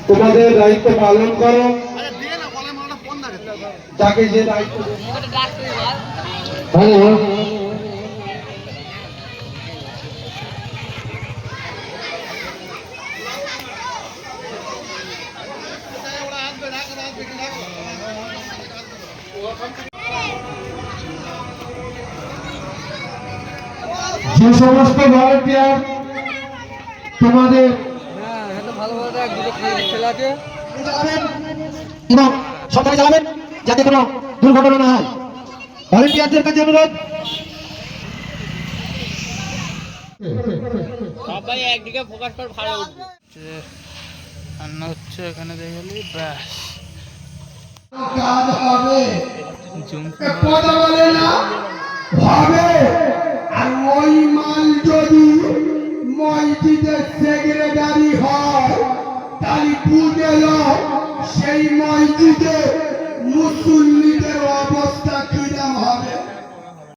তোমাদের দায়িত্ব পালন করো। যাকে যে দায়িত্ব যে সমস্ত ভলান্টিয়ার তোমাদের এবং সবাই চালাবেন যাতে কোনো দুর্ঘটনা না হয়। ভলান্টিয়ারদের কাছে অনুরোধ, সবাই একদিকে ফোকাস করে ভালো উঠবে। রান্না হচ্ছে এখানে দেখলি ব্যাস কাজ হবে, কথা বলে না হবে। আর ওই মাল যদি মসজিদের সেক্রেটারি হয় তাহলে বুঝে সেই মসজিদে